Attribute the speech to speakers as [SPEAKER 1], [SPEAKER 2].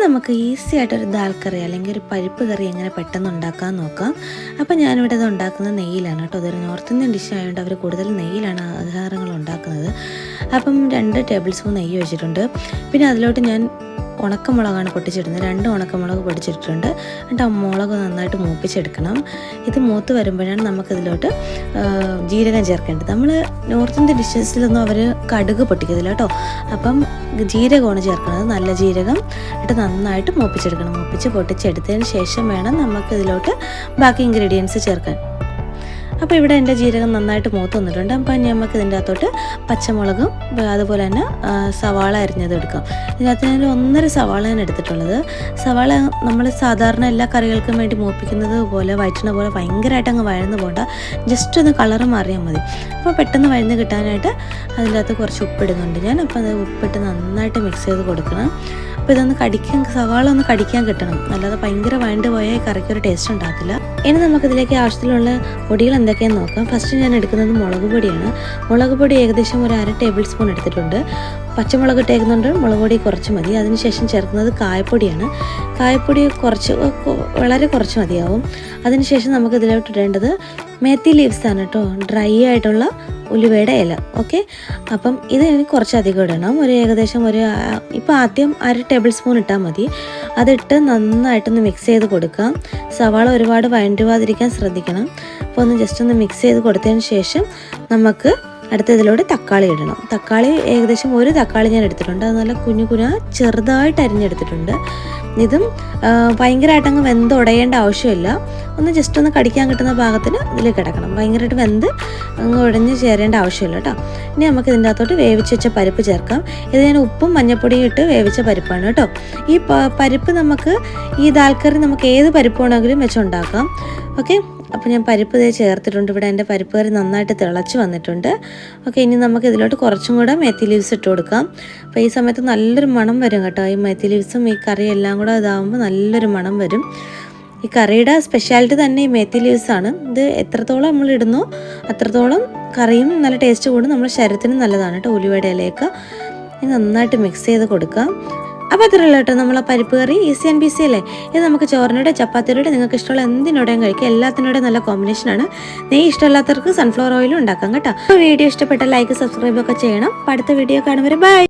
[SPEAKER 1] നമുക്ക് ഈസി ആയിട്ടൊരു ദാൽ കറി അല്ലെങ്കിൽ ഒരു പരിപ്പ് കറി എങ്ങനെ പെട്ടെന്ന് ഉണ്ടാക്കാൻ നോക്കാം. അപ്പോൾ ഞാനിവിടെ ഇത് ഉണ്ടാക്കുന്നത് നെയ്യിലാണ് കേട്ടോ. അതൊരു നോർത്ത് ഇന്ത്യൻ ഡിഷ് ആയതുകൊണ്ട് അവർ കൂടുതൽ നെയ്യിലാണ് ആഹാരങ്ങൾ ഉണ്ടാക്കുന്നത്. അപ്പം 2 ടേബിൾ സ്പൂൺ നെയ്യ് വെച്ചിട്ടുണ്ട്. പിന്നെ അതിലോട്ട് ഞാൻ ഉണക്കമുളകാണ് പൊട്ടിച്ചിടുന്നത്. 2 ഉണക്കമുളക് പൊടിച്ചിട്ടുണ്ട്. എന്നിട്ട് ആ മുളക് നന്നായിട്ട് മൂപ്പിച്ചെടുക്കണം. ഇത് മൂത്ത് വരുമ്പോഴാണ് നമുക്കിതിലോട്ട് ജീരകം ചേർക്കേണ്ടത്. നമ്മൾ നോർത്ത് ഇന്ത്യൻ ഡിഷസിലൊന്നും അവർ കടുക് പൊട്ടിക്കത്തില്ല കേട്ടോ. അപ്പം ജീരകമാണ് ചേർക്കുന്നത്, നല്ല ജീരകം. എന്നിട്ട് നന്നായിട്ട് മൂപ്പിച്ചെടുക്കണം. മൂപ്പിച്ച് പൊട്ടിച്ചെടുത്തതിന് ശേഷം വേണം നമുക്കിതിലോട്ട് ബാക്കി ഇൻഗ്രീഡിയൻസ് ചേർക്കാൻ. അപ്പോൾ ഇവിടെ എൻ്റെ ജീരകം നന്നായിട്ട് മൂത്ത് വന്നിട്ടുണ്ട്. അപ്പം നമുക്ക് ഇതിൻ്റെ അകത്തോട്ട് പച്ചമുളകും അതുപോലെ തന്നെ സവാള അരിഞ്ഞത് എടുക്കാം. ഇതിനകത്ത് ഞാൻ 1.5 സവാളയാണ് എടുത്തിട്ടുള്ളത്. സവാള നമ്മൾ സാധാരണ എല്ലാ കറികൾക്കും വേണ്ടി മൂപ്പിക്കുന്നത് പോലെ വഴറ്റുന്ന പോലെ ഭയങ്കരമായിട്ട് അങ്ങ് വഴന്ന് പോകണ്ട, ജസ്റ്റ് ഒന്ന് കളറ് മാറിയാൽ മതി. അപ്പോൾ പെട്ടെന്ന് വഴന്ന് കിട്ടാനായിട്ട് അതിനകത്ത് കുറച്ച് ഉപ്പിടുന്നുണ്ട് ഞാൻ. അപ്പോൾ അത് ഉപ്പിട്ട് നന്നായിട്ട് മിക്സ് ചെയ്ത് കൊടുക്കണം. അപ്പോൾ ഇതൊന്ന് സവാള ഒന്ന് കടിക്കാൻ കിട്ടണം, അല്ലാതെ ഭയങ്കര വഴണ്ട് പോയാൽ കറിക്കൊരു ടേസ്റ്റ് ഉണ്ടാകത്തില്ല. ഇനി നമുക്കിതിലേക്ക് ആവശ്യത്തിലുള്ള പൊടികൾ എന്തൊക്കെയാണെന്ന് നോക്കാം. ഫസ്റ്റ് ഞാൻ എടുക്കുന്നത് മുളക് പൊടിയാണ്. മുളക് പൊടി ഏകദേശം ഒരു 1/2 ടേബിൾ സ്പൂൺ എടുത്തിട്ടുണ്ട്. പച്ചമുളക് ഇട്ടേക്കുന്നുണ്ട്, മുളക് പൊടി കുറച്ച് മതി. അതിനുശേഷം ചേർക്കുന്നത് കായപ്പൊടിയാണ്. കായപ്പൊടി വളരെ കുറച്ച് മതിയാവും. അതിനുശേഷം നമുക്ക് ഇതിലോട്ട് ഇടേണ്ടത് മേത്തി ലീവ്സ് ആണ് കേട്ടോ, ഡ്രൈ ആയിട്ടുള്ള ഉലുവയുടെ ഇല. ഓക്കെ, അപ്പം ഇത് എനിക്ക് കുറച്ചധികം ഇടണം. ഏകദേശം ഇപ്പോൾ ആദ്യം 1/2 ടേബിൾ സ്പൂൺ ഇട്ടാൽ മതി. അതിട്ട് നന്നായിട്ടൊന്ന് മിക്സ് ചെയ്ത് കൊടുക്കാം. സവാള ഒരുപാട് വഴണ്ടുവാതിരിക്കാൻ ശ്രദ്ധിക്കണം. അപ്പോൾ ഒന്ന് ജസ്റ്റ് ഒന്ന് മിക്സ് ചെയ്ത് കൊടുത്തതിന് ശേഷം നമുക്ക് അടുത്തതിലൂടെ തക്കാളി ഇടണം. തക്കാളി ഏകദേശം 1 തക്കാളി ഞാൻ എടുത്തിട്ടുണ്ട്. അത് നല്ല കുഞ്ഞു ചെറുതായിട്ട് അരിഞ്ഞെടുത്തിട്ടുണ്ട്. ഇതും ഭയങ്കരമായിട്ട് അങ്ങ് വെന്തുടയേണ്ട ആവശ്യമില്ല. ഒന്ന് ജസ്റ്റ് ഒന്ന് കടിക്കാൻ കിട്ടുന്ന പാകത്തിന് ഇതിൽ കിടക്കണം. ഭയങ്കരമായിട്ട് വെന്ത് അങ്ങ് ഉടഞ്ഞ് ചേരേണ്ട ആവശ്യമില്ല കേട്ടോ. ഇനി നമുക്ക് ഇതിൻ്റെ അകത്തോട്ട് വേവിച്ച് വെച്ച പരിപ്പ് ചേർക്കാം. ഇത് ഞാൻ ഉപ്പും മഞ്ഞപ്പൊടിയും ഇട്ട് വേവിച്ച പരിപ്പാണ് കേട്ടോ. ഈ പരിപ്പ് നമുക്ക് ഈ ദാൽ കറി നമുക്ക് ഏത് പരിപ്പ് വേണമെങ്കിലും വെച്ചുണ്ടാക്കാം. ഓക്കെ, അപ്പോൾ ഞാൻ പരിപ്പ് ഇതേ ചേർത്തിട്ടുണ്ട്. ഇവിടെ എൻ്റെ പരിപ്പ് കറി നന്നായിട്ട് തിളച്ച് വന്നിട്ടുണ്ട്. ഓക്കെ, ഇനി നമുക്ക് ഇതിലോട്ട് കുറച്ചും കൂടെ മേത്തി ലീവ്സ് ഇട്ട് കൊടുക്കാം. അപ്പോൾ ഈ സമയത്ത് നല്ലൊരു മണം വരും കേട്ടോ. ഈ മേത്തി ലീവ്സും ഈ കറി എല്ലാം കൂടെ ഇതാകുമ്പോൾ നല്ലൊരു മണം വരും. ഈ കറിയുടെ സ്പെഷ്യാലിറ്റി തന്നെ ഈ മേത്തി ലീവ്സാണ്. ഇത് എത്രത്തോളം നമ്മൾ ഇടുന്നോ അത്രത്തോളം കറിയും നല്ല ടേസ്റ്റ് കൂടും, നമ്മുടെ ശരീരത്തിനും നല്ലതാണ് കേട്ടോ. ഉലുവയുടെ ഇലയൊക്കെ ഇത് നന്നായിട്ട് മിക്സ് ചെയ്ത് കൊടുക്കാം. അപ്പോൾ അത്രയല്ല കേട്ടോ നമ്മളെ പരിപ്പ് കറി. ഈസി ആൻഡ് ബീസി അല്ലേ. ഇത് നമുക്ക് ചോറിനോടെ ചപ്പാത്തിയോടെ നിങ്ങൾക്ക് ഇഷ്ടമുള്ള എന്തിനോടെയും കഴിക്കാം. എല്ലാത്തിനോടെ നല്ല കോമ്പിനേഷനാണ്. നെയ്യ് ഇഷ്ടമില്ലാത്തവർക്ക് സൺഫ്ലവർ ഓയിലും ഉണ്ടാക്കാം കേട്ടോ. അപ്പോൾ വീഡിയോ ഇഷ്ടപ്പെട്ട ലൈക്ക് സബ്സ്ക്രൈബ് ഒക്കെ ചെയ്യണം. അപ്പോൾ അടുത്ത വീഡിയോ കാണും വരെ ബൈ.